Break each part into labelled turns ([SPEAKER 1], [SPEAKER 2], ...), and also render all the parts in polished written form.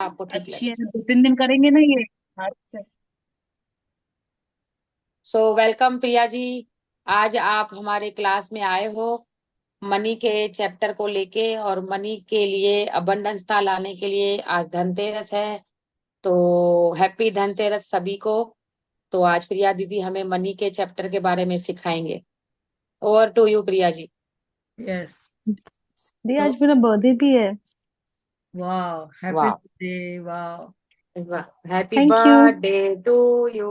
[SPEAKER 1] आपको ठीक
[SPEAKER 2] अच्छी
[SPEAKER 1] लगे।
[SPEAKER 2] है, 2-3 दिन करेंगे ना ये। अच्छा।
[SPEAKER 1] So welcome Priya ji. आज आप हमारे क्लास में आए हो मनी के चैप्टर को लेके, और मनी के लिए अबंडेंसता लाने के लिए आज धनतेरस है। तो हैप्पी धनतेरस सभी को। तो आज प्रिया दीदी हमें मनी के चैप्टर के बारे में सिखाएंगे। Over to you Priya ji.
[SPEAKER 3] Yes.
[SPEAKER 2] दी
[SPEAKER 3] तो
[SPEAKER 2] आज मेरा बर्थडे भी है।
[SPEAKER 3] वाह, हैप्पी
[SPEAKER 1] वाह
[SPEAKER 3] बर्थडे। वाह।
[SPEAKER 1] वाह, happy
[SPEAKER 2] thank you.
[SPEAKER 1] Birthday to you.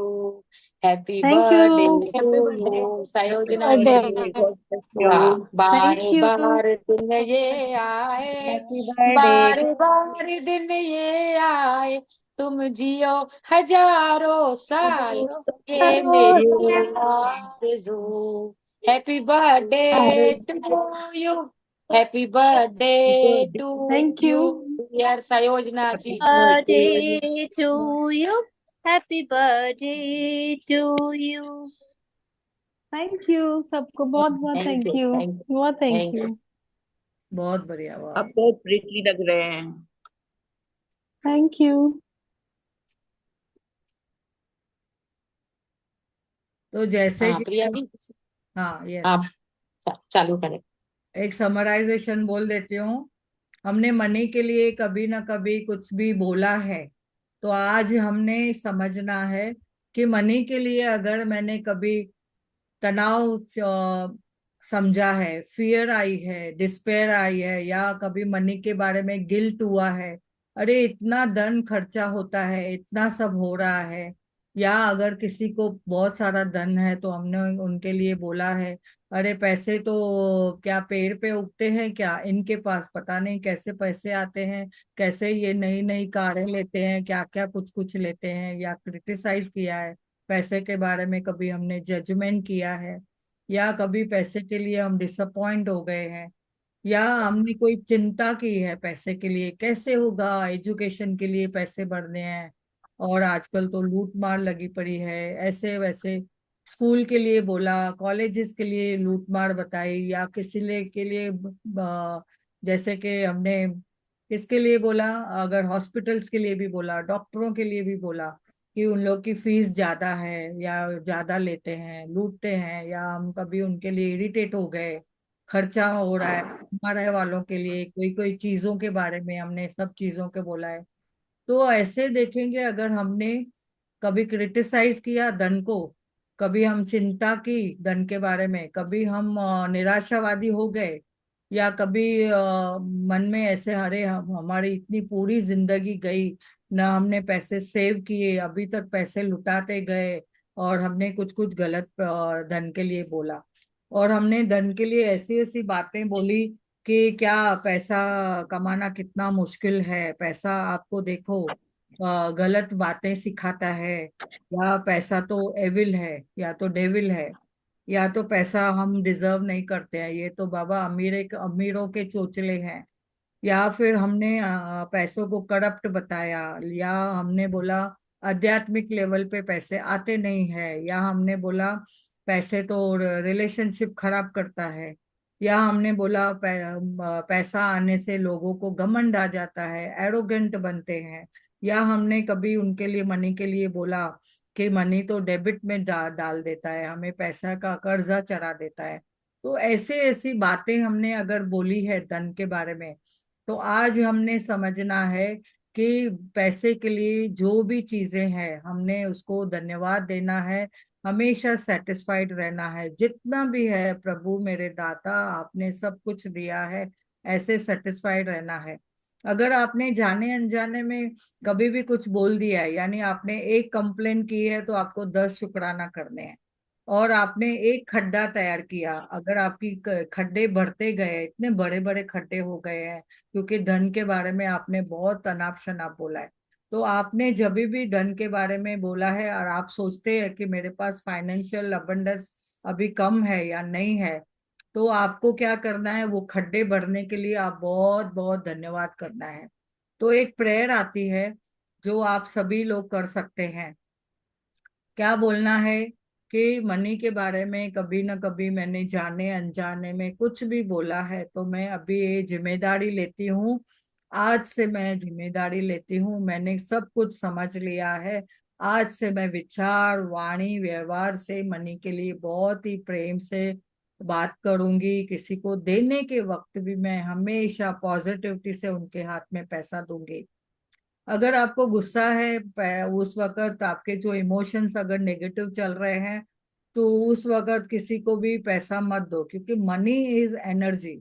[SPEAKER 1] Happy
[SPEAKER 2] thank you.
[SPEAKER 1] Birthday to
[SPEAKER 2] happy
[SPEAKER 1] you
[SPEAKER 2] birthday.
[SPEAKER 1] Sayojana ji.
[SPEAKER 2] Birthday, god bless you.
[SPEAKER 1] वाह, बार
[SPEAKER 2] थैंक यू।
[SPEAKER 1] बार दिन ये आए,
[SPEAKER 2] हैप्पी बर्थडे।
[SPEAKER 1] बार बार दिन ये आए, तुम जियो हजारों साल, ये मेरी आरज़ू। Happy birthday to you. Happy birthday to
[SPEAKER 2] thank you.
[SPEAKER 1] You यार Sayojana ji.
[SPEAKER 2] Birthday to you. Happy birthday to you. Thank you सबको, बहुत बहुत
[SPEAKER 1] thank
[SPEAKER 2] thank
[SPEAKER 1] you,
[SPEAKER 2] you.
[SPEAKER 1] Thank you,
[SPEAKER 2] बहुत थैंक
[SPEAKER 1] थैंक
[SPEAKER 2] यू।
[SPEAKER 1] यू।
[SPEAKER 3] बहुत बढ़िया। वाह।
[SPEAKER 4] आप बहुत प्रिटी लग रहे हैं।
[SPEAKER 2] Thank you.
[SPEAKER 3] तो जैसे
[SPEAKER 1] हाँ
[SPEAKER 3] कि
[SPEAKER 1] प्रिया जी,
[SPEAKER 3] हाँ, यस।
[SPEAKER 1] आप चालू करें।
[SPEAKER 3] एक समराइजेशन बोल देती हूँ। हमने मनी के लिए कभी ना कभी कुछ भी बोला है, तो आज हमने समझना है कि मनी के लिए अगर मैंने कभी तनाव समझा है, फियर आई है, डिस्पेयर आई है, या कभी मनी के बारे में गिल्ट हुआ है, अरे इतना धन खर्चा होता है, इतना सब हो रहा है। या अगर किसी को बहुत सारा धन है तो हमने उनके लिए बोला है, अरे पैसे तो क्या पेड़ पे उगते हैं क्या, इनके पास पता नहीं कैसे पैसे आते हैं, कैसे ये नई नई कारें लेते हैं, क्या क्या कुछ कुछ लेते हैं। या क्रिटिसाइज किया है पैसे के बारे में, कभी हमने जजमेंट किया है, या कभी पैसे के लिए हम डिसअपॉइंट हो गए हैं, या हमने कोई चिंता की है पैसे के लिए, कैसे होगा, एजुकेशन के लिए पैसे भरने हैं, और आजकल तो लूट मार लगी पड़ी है, ऐसे वैसे। स्कूल के लिए बोला, कॉलेजेस के लिए लूट मार बताई, या किसी के लिए जैसे कि हमने किसके लिए बोला, अगर हॉस्पिटल्स के लिए भी बोला, डॉक्टरों के लिए भी बोला कि उन लोग की फीस ज्यादा है, या ज्यादा लेते हैं, लूटते हैं, या हम कभी उनके लिए इरिटेट हो गए, खर्चा हो रहा है हमारे वालों के लिए, कोई कोई चीजों के बारे में हमने सब चीजों के बोला है। तो ऐसे देखेंगे, अगर हमने कभी क्रिटिसाइज किया धन को, कभी हम चिंता की धन के बारे में, कभी हम निराशावादी हो गए, या कभी मन में ऐसे, अरे हमारी इतनी पूरी जिंदगी गई ना, हमने पैसे सेव किए, अभी तक पैसे लुटाते गए, और हमने कुछ कुछ गलत धन के लिए बोला, और हमने धन के लिए ऐसी ऐसी बातें बोली कि क्या पैसा कमाना कितना मुश्किल है, पैसा आपको देखो गलत बातें सिखाता है, या पैसा तो एविल है, या तो डेविल है, या तो पैसा हम डिजर्व नहीं करते हैं, ये तो बाबा अमीरों के चोचले हैं। या फिर हमने पैसों को करप्ट बताया, या हमने बोला आध्यात्मिक लेवल पे पैसे आते नहीं है, या हमने बोला पैसे तो रिलेशनशिप खराब करता है, या हमने बोला पैसा आने से लोगों को घमंड आ जाता है, एरोगेंट बनते हैं, या हमने कभी उनके लिए मनी के लिए बोला कि मनी तो डेबिट में डाल देता है, हमें पैसा का कर्जा चढ़ा देता है। तो ऐसे ऐसी बातें हमने अगर बोली है धन के बारे में, तो आज हमने समझना है कि पैसे के लिए जो भी चीजें हैं हमने उसको धन्यवाद देना है, हमेशा सेटिस्फाइड रहना है, जितना भी है प्रभु मेरे दाता आपने सब कुछ दिया है, ऐसे सेटिस्फाइड रहना है। अगर आपने जाने अनजाने में कभी भी कुछ बोल दिया है, यानी आपने एक कंप्लेन की है, तो आपको 10 शुक्राना करने हैं। और आपने एक खड्डा तैयार किया, अगर आपकी खड्डे बढ़ते गए, इतने बड़े बड़े खड्डे हो गए हैं क्योंकि धन के बारे में आपने बहुत तनाप शनाप बोला है, तो आपने जब भी धन के बारे में बोला है और आप सोचते हैं कि मेरे पास फाइनेंशियल अबंडेंस अभी कम है या नहीं है, तो आपको क्या करना है, वो खड्डे भरने के लिए आप बहुत बहुत धन्यवाद करना है। तो एक प्रेयर आती है जो आप सभी लोग कर सकते हैं। क्या बोलना है कि मनी के बारे में कभी ना कभी मैंने जाने अनजाने में कुछ भी बोला है, तो मैं अभी ये जिम्मेदारी लेती हूँ, आज से मैं जिम्मेदारी लेती हूँ, मैंने सब कुछ समझ लिया है। आज से मैं विचार, वाणी, व्यवहार से मनी के लिए बहुत ही प्रेम से बात करूंगी। किसी को देने के वक्त भी मैं हमेशा पॉजिटिविटी से उनके हाथ में पैसा दूंगी। अगर आपको गुस्सा है, उस वक्त आपके जो इमोशंस अगर नेगेटिव चल रहे हैं, तो उस वक्त किसी को भी पैसा मत दो, क्योंकि मनी इज एनर्जी।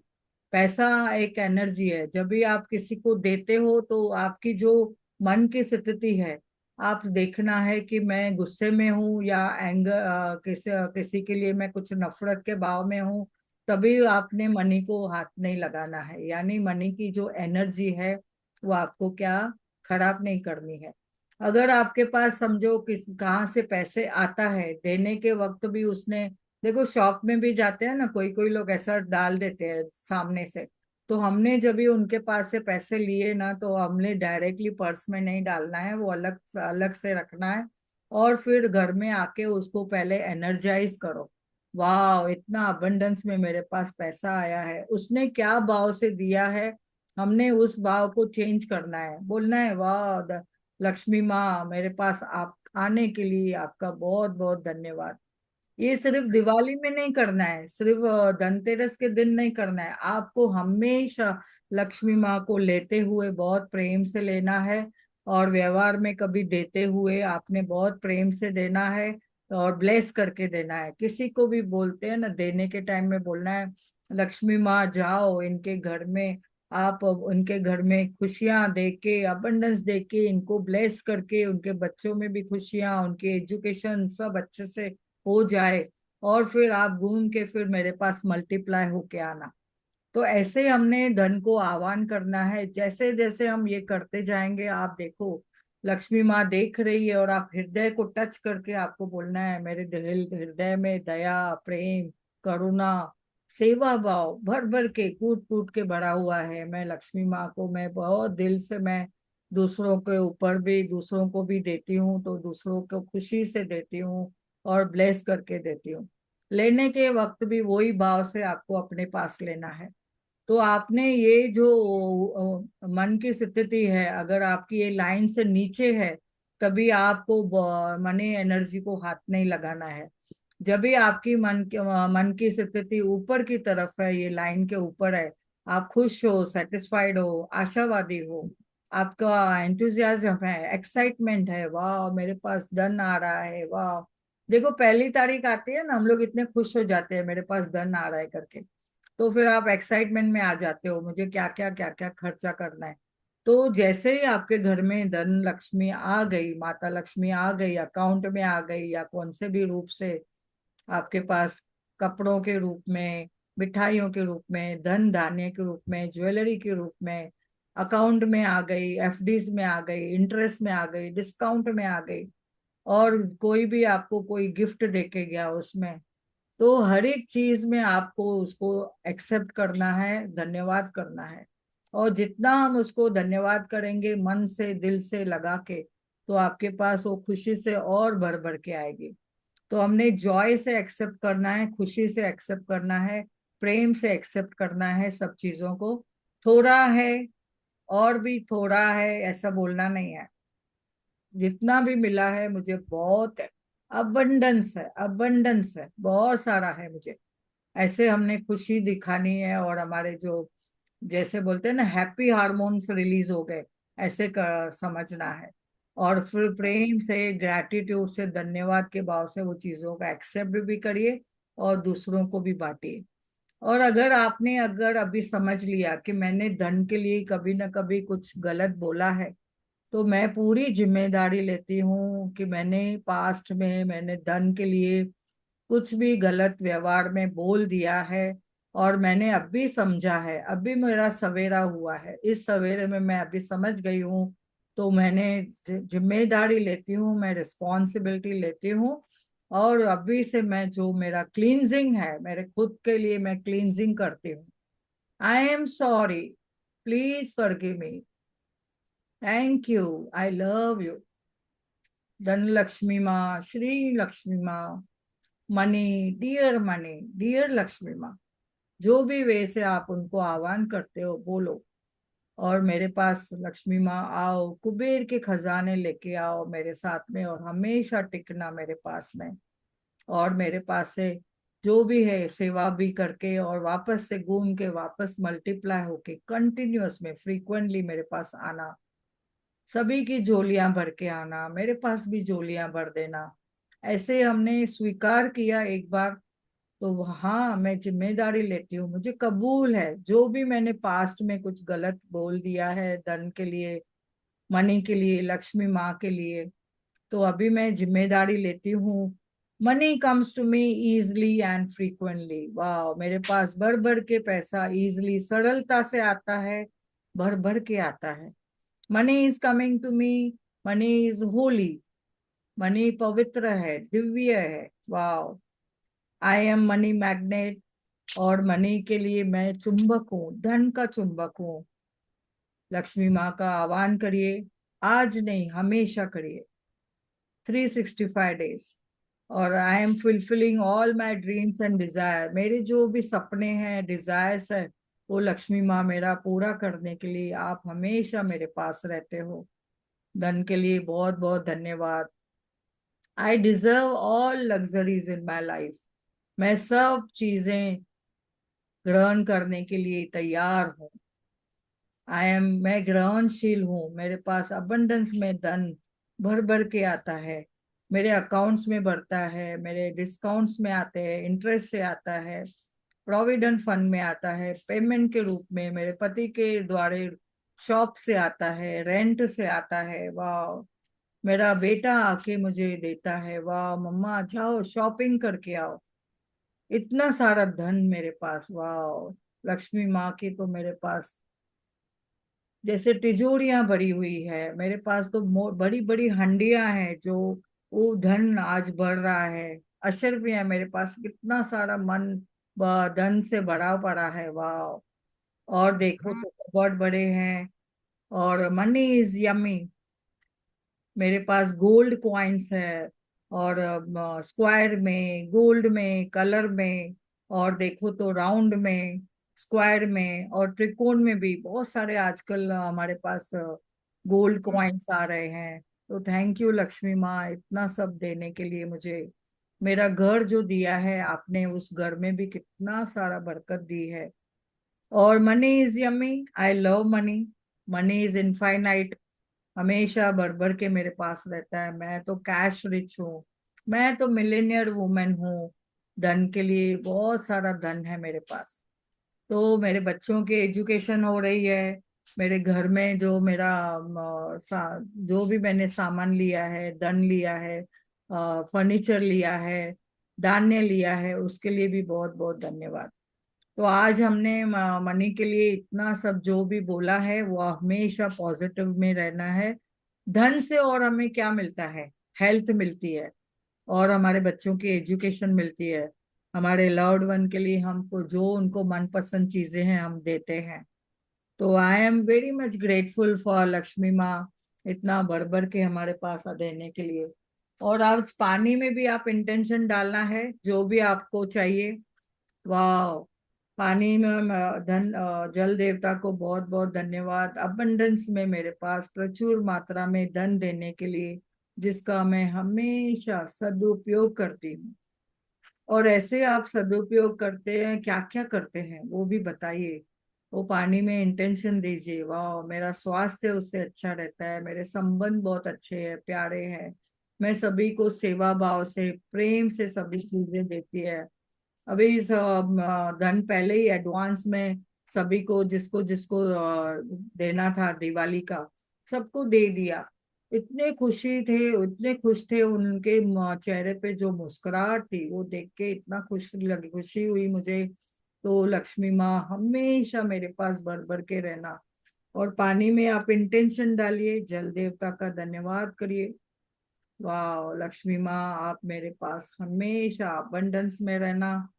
[SPEAKER 3] पैसा एक एनर्जी है। जब भी आप किसी को देते हो तो आपकी जो मन की स्थिति है, आप देखना है कि मैं गुस्से में हूँ या एंगर, किसी किसी के लिए मैं कुछ नफरत के भाव में हूँ, तभी आपने मनी को हाथ नहीं लगाना है। यानी मनी की जो एनर्जी है वो आपको क्या खराब नहीं करनी है। अगर आपके पास समझो किस कहाँ से पैसे आता है, देने के वक्त भी उसने, देखो शॉप में भी जाते हैं ना, कोई कोई लोग ऐसा डाल देते हैं सामने से। तो हमने जब भी उनके पास से पैसे लिए ना, तो हमने डायरेक्टली पर्स में नहीं डालना है, वो अलग अलग से रखना है। और फिर घर में आके उसको पहले एनर्जाइज करो। वाह, इतना अबंडेंस में मेरे पास पैसा आया है, उसने क्या भाव से दिया है, हमने उस भाव को चेंज करना है। बोलना है, वाह लक्ष्मी माँ, मेरे पास आप आने के लिए आपका बहुत बहुत धन्यवाद। ये सिर्फ दिवाली में नहीं करना है, सिर्फ धनतेरस के दिन नहीं करना है, आपको हमेशा लक्ष्मी माँ को लेते हुए बहुत प्रेम से लेना है। और व्यवहार में कभी देते हुए आपने बहुत प्रेम से देना है और ब्लेस करके देना है। किसी को भी बोलते हैं ना, देने के टाइम में बोलना है, लक्ष्मी माँ जाओ इनके घर में, आप उनके घर में खुशियां दे के, अबंडेंस दे के, इनको ब्लेस करके, उनके बच्चों में भी खुशियां, उनके एजुकेशन सब अच्छे से हो जाए, और फिर आप घूम के फिर मेरे पास मल्टीप्लाई होके आना। तो ऐसे हमने धन को आह्वान करना है। जैसे जैसे हम ये करते जाएंगे, आप देखो लक्ष्मी माँ देख रही है, और आप हृदय को टच करके आपको बोलना है, मेरे दिल हृदय में दया, प्रेम, करुणा, सेवा भाव भर भर के, कूट कूट के भरा हुआ है। मैं लक्ष्मी माँ को, मैं बहुत दिल से, मैं दूसरों के ऊपर भी, दूसरों को भी देती हूँ तो दूसरों को खुशी से देती हूँ और ब्लेस करके देती हूँ। लेने के वक्त भी वही भाव से आपको अपने पास लेना है। तो आपने ये जो मन की स्थिति है, अगर आपकी ये लाइन से नीचे है, तभी आपको मनी एनर्जी को हाथ नहीं लगाना है। जब भी आपकी मन की स्थिति ऊपर की तरफ है, ये लाइन के ऊपर है, आप खुश हो, सेटिस्फाइड हो, आशावादी हो, आपका एंथुजियाज्म है, एक्साइटमेंट है, वाह मेरे पास धन आ रहा है, वाह। देखो पहली तारीख आती है ना, हम लोग इतने खुश हो जाते हैं मेरे पास धन आ रहा है करके। तो फिर आप एक्साइटमेंट में आ जाते हो, मुझे क्या क्या खर्चा करना है। तो जैसे ही आपके घर में धन लक्ष्मी आ गई, माता लक्ष्मी आ गई, अकाउंट में आ गई, या कौन से भी रूप से आपके पास, कपड़ों के रूप में, मिठाइयों के रूप में, धन धान्य के रूप में, ज्वेलरी के रूप में, अकाउंट में आ गई, एफडीज में आ गई, इंटरेस्ट में आ गई, डिस्काउंट में आ गई, और कोई भी आपको कोई गिफ्ट देके गया उसमें, तो हर एक चीज में आपको उसको एक्सेप्ट करना है, धन्यवाद करना है। और जितना हम उसको धन्यवाद करेंगे मन से, दिल से लगा के, तो आपके पास वो खुशी से और भर भर के आएगी। तो हमने जॉय से एक्सेप्ट करना है, खुशी से एक्सेप्ट करना है, प्रेम से एक्सेप्ट करना है सब चीजों को। थोड़ा है और भी थोड़ा है ऐसा बोलना नहीं है। जितना भी मिला है मुझे बहुत है, अबंडेंस है, अबंडेंस है, बहुत सारा है मुझे। ऐसे हमने खुशी दिखानी है, और हमारे जो, जैसे बोलते हैं ना, हैप्पी हार्मोन्स रिलीज हो गए, ऐसे समझना है। और फिर प्रेम से, ग्रैटिट्यूड से, धन्यवाद के भाव से वो चीजों का एक्सेप्ट भी करिए और दूसरों को भी बांटिए। और अगर आपने, अगर अभी समझ लिया कि मैंने धन के लिए कभी ना कभी कुछ गलत बोला है, तो मैं पूरी जिम्मेदारी लेती हूँ कि मैंने पास्ट में मैंने धन के लिए कुछ भी गलत व्यवहार में बोल दिया है, और मैंने अभी समझा है, अभी मेरा सवेरा हुआ है, इस सवेरे में मैं अभी समझ गई हूँ। तो मैंने जिम्मेदारी लेती हूँ, मैं रिस्पॉन्सिबिलिटी लेती हूँ, और अभी से मैं जो मेरा क्लींजिंग है, मेरे खुद के लिए मैं क्लींजिंग करती हूँ। I am sorry, please forgive me, thank you, I love you. धन लक्ष्मी माँ, श्री लक्ष्मी माँ, मनी, डियर लक्ष्मी माँ, जो भी वे से आप उनको आह्वान करते हो, बोलो, और मेरे पास लक्ष्मी माँ आओ, कुबेर के खजाने लेके आओ मेरे साथ में, और हमेशा टिकना मेरे पास में। और मेरे पास से जो भी है सेवा भी करके और वापस से घूम के वापस मल्टीप्लाई होके कंटिन्यूअस में फ्रीक्वेंटली मेरे पास आना, सभी की झोलियां भर के आना, मेरे पास भी झोलियां भर देना। ऐसे हमने स्वीकार किया एक बार, तो हाँ मैं जिम्मेदारी लेती हूँ, मुझे कबूल है जो भी मैंने पास्ट में कुछ गलत बोल दिया है धन के लिए, मनी के लिए, लक्ष्मी माँ के लिए, तो अभी मैं जिम्मेदारी लेती हूँ। Money comes to me easily and frequently. वाह, मेरे पास भर भर के पैसा इजली सरलता से आता है, भर भर के आता है। Money is coming to me, money is holy, money पवित्र है, दिव्य है। वाह, आई एम मनी मैग्नेट, और मनी के लिए मैं चुंबक हूँ, धन का चुंबक हूँ। लक्ष्मी माँ का आह्वान करिए, आज नहीं हमेशा करिए, 365 days। और I am fulfilling all my dreams and desire, मेरे जो भी सपने हैं, डिजायर्स है, वो लक्ष्मी माँ मेरा पूरा करने के लिए आप हमेशा मेरे पास रहते हो। धन के लिए बहुत बहुत धन्यवाद। I deserve all luxuries in my life, मैं सब चीजें ग्रहण करने के लिए तैयार हूँ। मैं ग्रहणशील हूँ, मेरे पास अबंडेंस में धन भर भर के आता है, मेरे अकाउंट्स में बढ़ता है, मेरे डिस्काउंट्स में आते हैं, इंटरेस्ट से आता है, प्रोविडेंट फंड में आता है, पेमेंट के रूप में मेरे पति के द्वारा शॉप से आता है, रेंट से आता है। वाह, मेरा बेटा आके मुझे देता है, वाह मम्मा जाओ शॉपिंग करके आओ, इतना सारा धन मेरे पास। वाह, लक्ष्मी माँ की तो मेरे पास जैसे तिजोरियां भरी हुई है, मेरे पास तो बड़ी बड़ी हंडियां हैं, जो वो धन आज बढ़ रहा है। अशर भी है मेरे पास, कितना सारा मन धन से भरा पड़ा है। वाह, और देखो तो बहुत बड़े हैं, और मनी इज यमी, मेरे पास गोल्ड कॉइन्स है, और स्क्वायर में, गोल्ड में, कलर में, और देखो तो राउंड में, स्क्वायर में, और त्रिकोण में भी बहुत सारे आजकल हमारे पास गोल्ड कॉइन्स आ रहे हैं। तो थैंक यू लक्ष्मी माँ इतना सब देने के लिए मुझे। मेरा घर जो दिया है आपने, उस घर में भी कितना सारा बरकत दी है। और money is yummy, I love money, money is infinite, हमेशा भर भर के मेरे पास रहता है। मैं तो कैश रिच हूँ, मैं तो मिलेनियर वुमेन हूँ, धन के लिए बहुत सारा धन है मेरे पास। तो मेरे बच्चों की एजुकेशन हो रही है, मेरे घर में जो मेरा जो भी मैंने सामान लिया है, धन लिया है, फर्नीचर लिया है, धान्य लिया है, उसके लिए भी बहुत बहुत धन्यवाद। तो आज हमने मनी के लिए इतना सब जो भी बोला है, वो हमेशा पॉजिटिव में रहना है। धन से और हमें क्या मिलता है? हेल्थ मिलती है, और हमारे बच्चों की एजुकेशन मिलती है, हमारे लव्ड वन के लिए हमको जो उनको मनपसंद चीजें हैं हम देते हैं। तो I am very much grateful for Lakshmi माँ, इतना भर भर के हमारे पास देने के लिए। और आज पानी में भी आप इंटेंशन डालना है जो भी आपको चाहिए। वाह, पानी में धन जल देवता को बहुत बहुत धन्यवाद, अबंडेंस में मेरे पास प्रचुर मात्रा में धन देने के लिए, जिसका मैं हमेशा सदुपयोग करती हूँ। और ऐसे आप सदुपयोग करते हैं, क्या क्या करते हैं वो भी बताइए। वो पानी में इंटेंशन दीजिए, वाह मेरा स्वास्थ्य उससे अच्छा रहता है, मेरे संबंध बहुत अच्छे हैं, प्यारे हैं, मैं सभी को सेवा भाव से, प्रेम से सभी चीजें देती है। अभी इस धन पहले ही एडवांस में सभी को, जिसको जिसको देना था दिवाली का, सबको दे दिया। इतने खुशी थे, इतने खुश थे, उनके चेहरे पे जो मुस्कुराहट थी वो देख के इतना खुशी हुई मुझे। तो लक्ष्मी माँ हमेशा मेरे पास भर भर के रहना। और पानी में आप इंटेंशन डालिए, जल देवता का धन्यवाद करिए। वाह लक्ष्मी माँ, आप मेरे पास हमेशा अबंडेंस में रहना।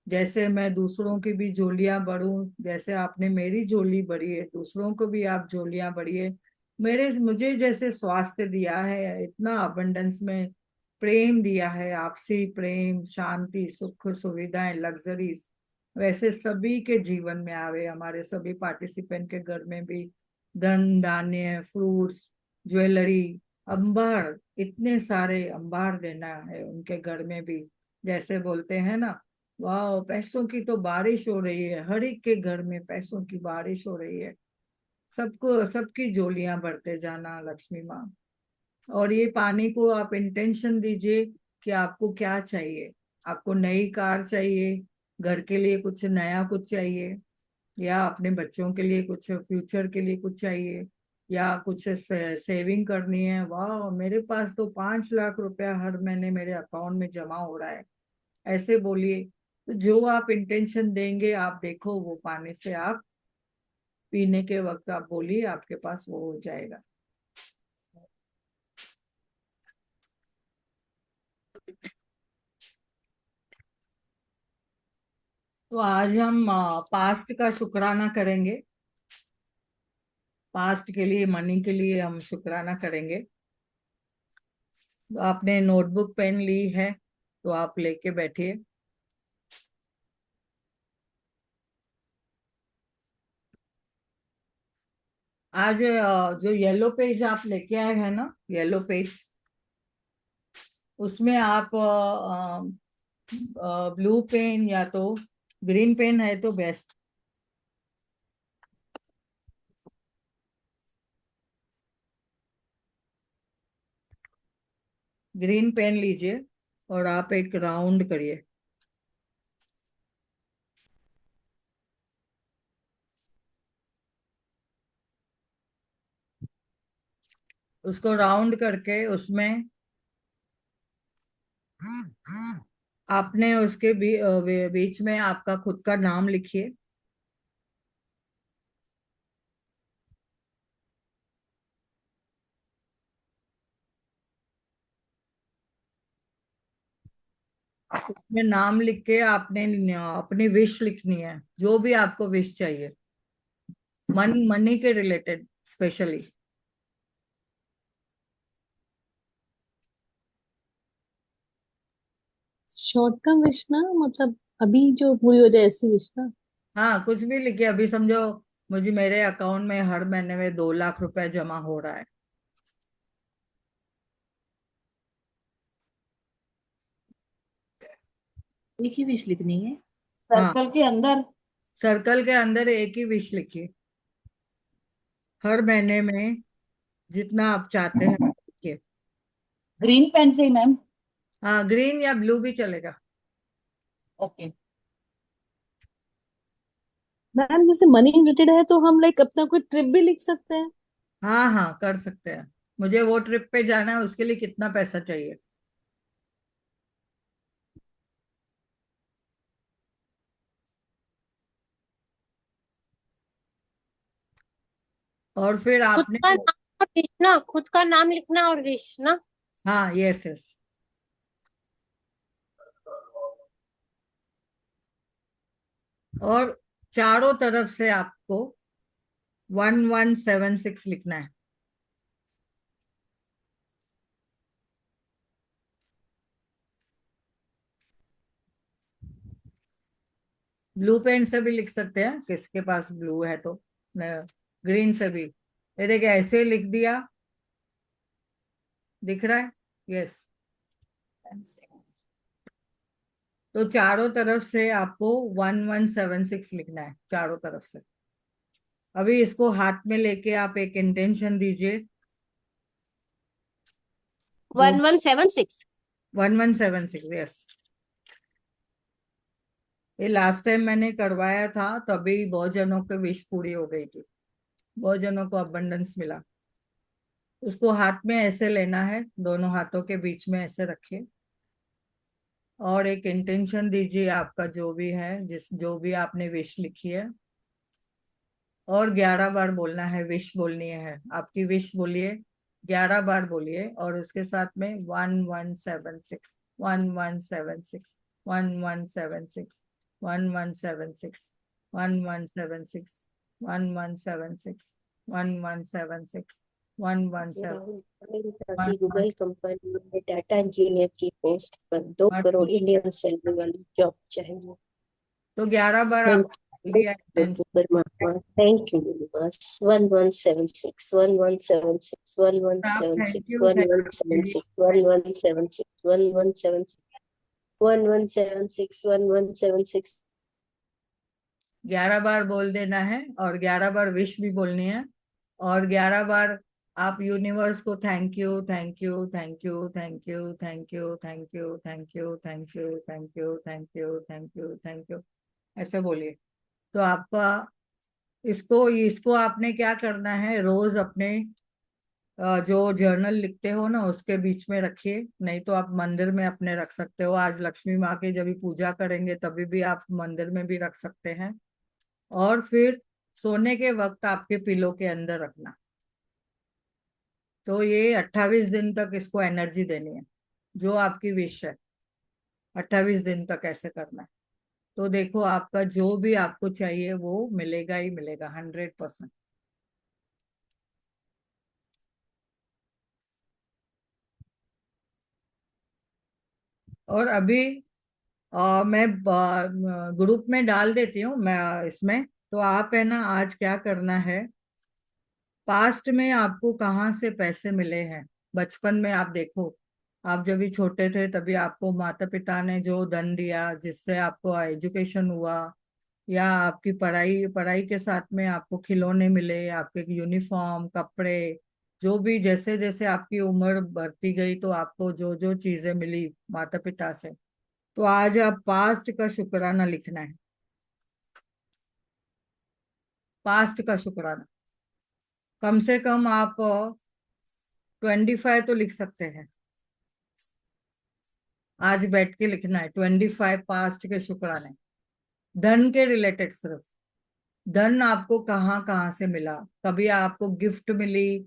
[SPEAKER 3] जैसे मैं दूसरों की भी झोलियां भरूं, जैसे आपने मेरी झोली भरी है, दूसरों को भी आप झोलियां भरिए। मुझे जैसे स्वास्थ्य दिया है, इतना अबंडेंस में प्रेम दिया है, आपसी प्रेम, शांति, सुख, सुविधाएं, लग्जरीज, वैसे सभी के जीवन में आवे, हमारे सभी पार्टिसिपेंट के घर में भी धन धान्य, फ्रूट्स, ज्वेलरी, अंबार, इतने सारे अंबार देना है उनके घर में भी। जैसे बोलते हैं ना, वाह पैसों की तो बारिश हो रही है, हर एक के घर में पैसों की बारिश हो रही है। सबको सबकी झोलियां भरते जाना लक्ष्मी माँ। और ये पानी को आप इंटेंशन दीजिए कि आपको क्या चाहिए। आपको नई कार चाहिए, घर के लिए कुछ नया कुछ चाहिए, या अपने बच्चों के लिए कुछ, फ्यूचर के लिए कुछ चाहिए, या कुछ सेविंग करनी है। वाह मेरे पास तो 5 लाख रुपया हर महीने मेरे अकाउंट में जमा हो रहा है, ऐसे बोलिए। तो जो आप इंटेंशन देंगे, आप देखो वो पानी से आप पीने के वक्त आप बोलिए, आपके पास वो हो जाएगा। तो आज हम पास्ट का शुक्राना करेंगे। पास्ट के लिए, मनी के लिए हम शुक्राना करेंगे। तो आपने नोटबुक पेन ली है तो आप लेके बैठिए। आज जो येलो पेज आप लेके आए हैं ना, येलो पेज, उसमें आप ब्लू पेन या तो ग्रीन पेन है तो बेस्ट। ग्रीन पेन लीजिए और आप एक राउंड करिए। उसको राउंड करके उसमें आपने उसके बीच में आपका खुद का नाम लिखिए। में नाम लिख के आपने अपनी विश लिखनी है, जो भी आपको विश चाहिए, मनी के रिलेटेड स्पेशली।
[SPEAKER 2] शॉर्ट का विश ना, मतलब अभी जो पूरी हो जाए ऐसी विश ना।
[SPEAKER 3] हाँ कुछ भी लिखिए। अभी समझो मुझे, मेरे अकाउंट में हर महीने में 2 लाख रुपए जमा हो रहा है।
[SPEAKER 4] एक ही विश लिखनी है
[SPEAKER 3] हाँ,
[SPEAKER 4] सर्कल के अंदर।
[SPEAKER 3] सर्कल के अंदर एक ही विश लिखिए, हर महीने में जितना आप चाहते हैं लिखिए।
[SPEAKER 4] ग्रीन पेन से ही मैम।
[SPEAKER 3] हाँ ग्रीन या ब्लू भी चलेगा।
[SPEAKER 4] ओके।
[SPEAKER 2] मैम जैसे मनी रिलेटेड है तो हम लाइक अपना कोई ट्रिप भी लिख सकते हैं।
[SPEAKER 3] हाँ हाँ कर सकते हैं। मुझे वो ट्रिप पे जाना है, उसके लिए कितना पैसा चाहिए। और फिर
[SPEAKER 5] खुद
[SPEAKER 3] आपने,
[SPEAKER 5] का नाम और विश ना, खुद का नाम लिखना और विश ना।
[SPEAKER 3] हाँ यस यस। और चारों तरफ से आपको 1176 लिखना है। ब्लू पेन से भी लिख सकते हैं, किसके पास ब्लू है तो। ग्रीन से भी। ये देखिए ऐसे लिख दिया, दिख रहा है। यस। तो चारों तरफ से आपको 1176 लिखना है, चारों तरफ से। अभी इसको हाथ में लेके आप एक इंटेंशन दीजिए, जो
[SPEAKER 5] 1176।
[SPEAKER 3] 1176। यस। ये लास्ट टाइम मैंने करवाया था, तभी बहुत जनों की विश पूरी हो गई थी, बहुत जनों को अबंडेंस मिला। उसको हाथ में ऐसे लेना है, दोनों हाथों के बीच में ऐसे रखिए, और एक इंटेंशन दीजिए आपका जो भी है, जिस जो भी आपने विश लिखी है। और 11 बार बोलना है, विश बोलनी है आपकी, विश बोलिए 11 बार बोलिए, और उसके साथ में 1176, 1176, 1176, 1176, 1176, 1176, 1176, 1176,
[SPEAKER 5] गूगल कंपनी में डाटा इंजीनियर की पोस्ट पर 2 करोड़
[SPEAKER 3] 11।
[SPEAKER 5] इंडियन सैलरी वाली जॉब चाहिए।
[SPEAKER 3] तो 11 बार आप लिया intention।
[SPEAKER 5] परमात्मा, थैंक यू यूनिवर्स। 1176 1176
[SPEAKER 3] आप थैंक
[SPEAKER 5] 1176
[SPEAKER 3] यू
[SPEAKER 5] 1176 1176 1176 1176 1176।
[SPEAKER 3] 11 बार बोल देना है और 11 बार विश भी बोलनी है और 11 बार आप यूनिवर्स को thank you thank you thank you thank you thank you thank you thank you thank you thank you thank you thank you thank you ऐसे बोलिए। तो आपका इसको इसको आपने क्या करना है, रोज अपने जो जर्नल लिखते हो ना उसके बीच में रखिए, नहीं तो आप मंदिर में अपने रख सकते हो। आज लक्ष्मी माँ की जब भी पूजा करेंगे तभी भी आप मंदिर में भी रख सकते हैं। और फिर सोने के वक्त आपके पिलो के अंदर रखना। तो ये 28 दिन तक इसको एनर्जी देनी है, जो आपकी विश है 28 दिन तक ऐसे करना है। तो देखो आपका जो भी आपको चाहिए वो मिलेगा ही मिलेगा 100%। और अभी मैं ग्रुप में डाल देती हूँ मैं इसमें। तो आप है ना आज क्या करना है, पास्ट में आपको कहाँ से पैसे मिले हैं। बचपन में आप देखो, आप जब भी छोटे थे तभी आपको माता पिता ने जो धन दिया जिससे आपको एजुकेशन हुआ, या आपकी पढ़ाई पढ़ाई के साथ में आपको खिलौने मिले, आपके यूनिफॉर्म कपड़े, जो भी जैसे जैसे आपकी उम्र बढ़ती गई तो आपको जो जो चीजें मिली माता पिता से। तो आज आप पास्ट का शुक्राना लिखना है, पास्ट का शुक्राना। कम से कम आप 25 तो लिख सकते हैं। आज बैठ के लिखना है 25 पास्ट के शुक्राने, धन के रिलेटेड सिर्फ। धन आपको कहाँ कहाँ से मिला, कभी आपको गिफ्ट मिली,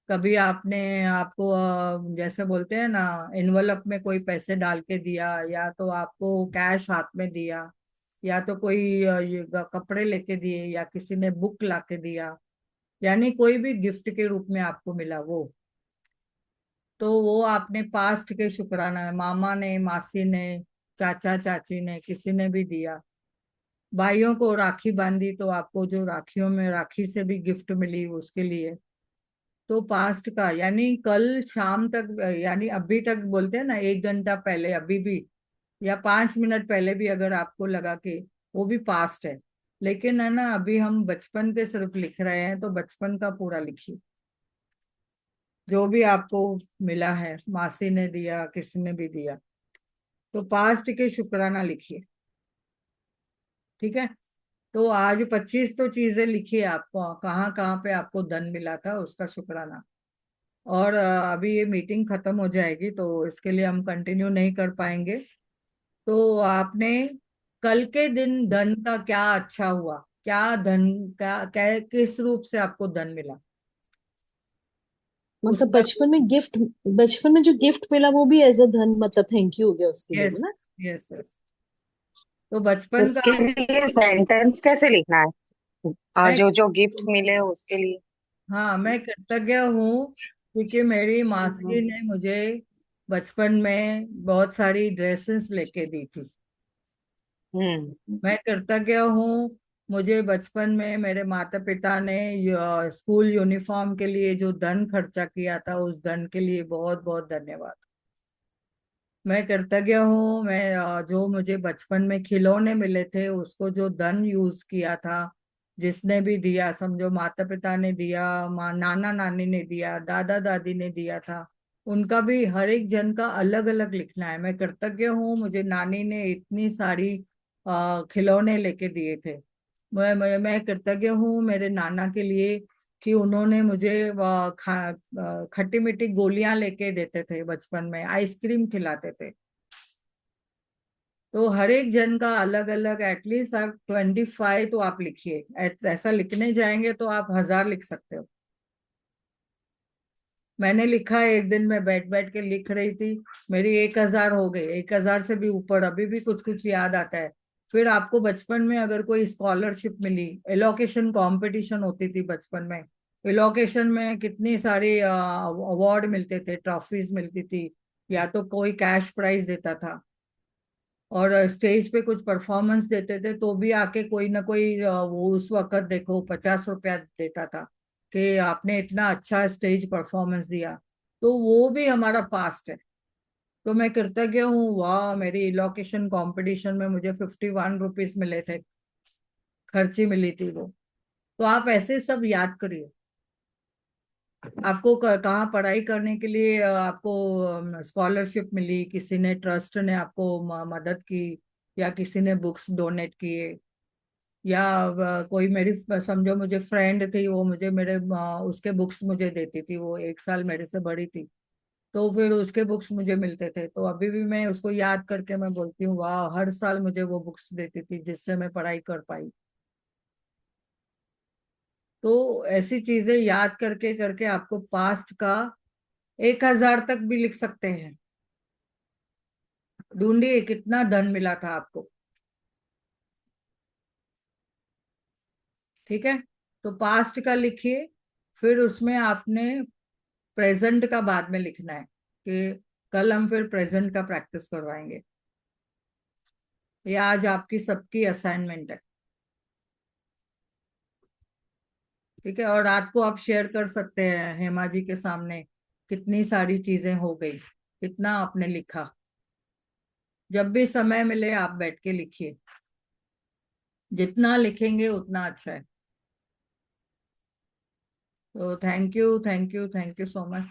[SPEAKER 3] कभी आपने आपको जैसे बोलते हैं ना इन्वेलप में कोई पैसे डाल के दिया, या तो आपको कैश हाथ में दिया, या तो कोई ये कपड़े लेके दिए, या किसी ने बुक ला के दिया, यानी कोई भी गिफ्ट के रूप में आपको मिला वो। तो वो आपने पास्ट के शुक्राना है, मामा ने मासी ने चाचा चाची ने किसी ने भी दिया। भाइयों को राखी बांधी तो आपको जो राखियों में राखी से भी गिफ्ट मिली उसके लिए। तो पास्ट का यानी कल शाम तक, यानी अभी तक बोलते हैं ना 1 घंटा पहले अभी भी, या 5 मिनट पहले भी अगर आपको लगा कि वो भी पास्ट है। लेकिन है ना अभी हम बचपन के सिर्फ लिख रहे हैं, तो बचपन का पूरा लिखिए जो भी आपको मिला है, मासी ने दिया किसी ने भी दिया। तो पास्ट के शुक्राना लिखिए, ठीक है। तो आज 25 तो चीजें लिखिए आपको कहाँ कहाँ पे आपको धन मिला था उसका शुक्राना। और अभी ये मीटिंग खत्म हो जाएगी तो इसके लिए हम कंटिन्यू नहीं कर पाएंगे। तो आपने कल के दिन धन का क्या अच्छा हुआ, क्या धन क्या किस रूप से आपको धन मिला
[SPEAKER 2] मतलब
[SPEAKER 3] उसका।
[SPEAKER 2] बचपन में जो गिफ्ट मिला वो भी एज अ धन, मतलब थैंक यू हो गया उसके लिए
[SPEAKER 3] यस
[SPEAKER 2] ना।
[SPEAKER 3] Yes yes. तो बचपन का
[SPEAKER 6] उसके लिए सेंटेंस कैसे लिखना है?
[SPEAKER 3] मैं
[SPEAKER 6] जो जो गिफ्ट्स मिले उसके लिए।
[SPEAKER 3] हाँ मैं कृतज्ञ हूँ क्योंकि मेरी मासी ने मुझे बचपन में बहुत सारी ड्रेसेस लेके दी थी।
[SPEAKER 6] हम्म।
[SPEAKER 3] मैं कृतज्ञ हूँ, मुझे बचपन में मेरे माता पिता ने स्कूल यूनिफॉर्म के लिए जो धन खर्चा किया था उस धन के लिए बहुत बहुत धन्यवाद। मैं कृतज्ञ हूँ, मैं जो मुझे बचपन में खिलौने मिले थे उसको जो धन यूज किया था, जिसने भी दिया, समझो माता पिता ने दिया, माँ नाना नानी ने दिया, दादा दादी ने दिया था, उनका भी हर एक जन का अलग अलग लिखना है। मैं कृतज्ञ हूँ मुझे नानी ने इतनी सारी खिलौने लेके दिए थे। मैं कृतज्ञ हूँ मेरे नाना के लिए कि उन्होंने मुझे खट्टी मीठी गोलियां लेके देते थे, बचपन में आइसक्रीम खिलाते थे। तो हर एक जन का अलग अलग, एटलीस्ट आप 25 तो आप लिखिए। ऐसा लिखने जाएंगे तो आप 1000 लिख सकते हो। मैंने लिखा है, एक दिन में बैठ बैठ के लिख रही थी, मेरी 1000 हो गई, 1000 से भी ऊपर। अभी भी कुछ कुछ याद आता है। फिर आपको बचपन में अगर कोई स्कॉलरशिप मिली, एलोकेशन कंपटीशन होती थी बचपन में, एलोकेशन में कितनी सारी अवार्ड मिलते थे, ट्रॉफीज मिलती थी, या तो कोई कैश प्राइज देता था। और स्टेज पे कुछ परफॉर्मेंस देते थे तो भी आके कोई ना कोई वो उस वक्त देखो 50 रुपया देता था कि आपने इतना अच्छा स्टेज परफॉर्मेंस दिया। तो वो भी हमारा पास्ट है। तो मैं कृतज्ञ हूँ, वाह, मेरी इलोकेशन कंपटीशन में मुझे 51 रुपीज मिले थे, खर्ची मिली थी वो। तो आप ऐसे सब याद करिए। आपको कहाँ पढ़ाई करने के लिए आपको स्कॉलरशिप मिली, किसी ने ट्रस्ट ने आपको मदद की, या किसी ने बुक्स डोनेट किए, या कोई मेरी समझो मुझे फ्रेंड थी, वो मुझे मेरे उसके बुक्स मुझे देती थी, वो 1 साल मेरे से बड़ी थी, तो फिर उसके बुक्स मुझे मिलते थे। तो अभी भी मैं उसको याद करके मैं बोलती हूँ, वाह, हर साल मुझे वो बुक्स देती थी जिससे मैं पढ़ाई कर पाई। तो ऐसी चीजें याद करके करके आपको पास्ट का 1,000 तक भी लिख सकते हैं। ढूंढिए कितना धन मिला था आपको। ठीक है, तो पास्ट का लिखिए, फिर उसमें आपने प्रेजेंट का बाद में लिखना है कि कल हम फिर प्रेजेंट का प्रैक्टिस करवाएंगे। ये आज आपकी सबकी असाइनमेंट है। ठीक है, और रात को आप शेयर कर सकते हैं हेमा जी के सामने कितनी सारी चीजें हो गई, कितना आपने लिखा। जब भी समय मिले आप बैठ के लिखिए, जितना लिखेंगे उतना अच्छा है। तो thank you, thank you, thank you so much.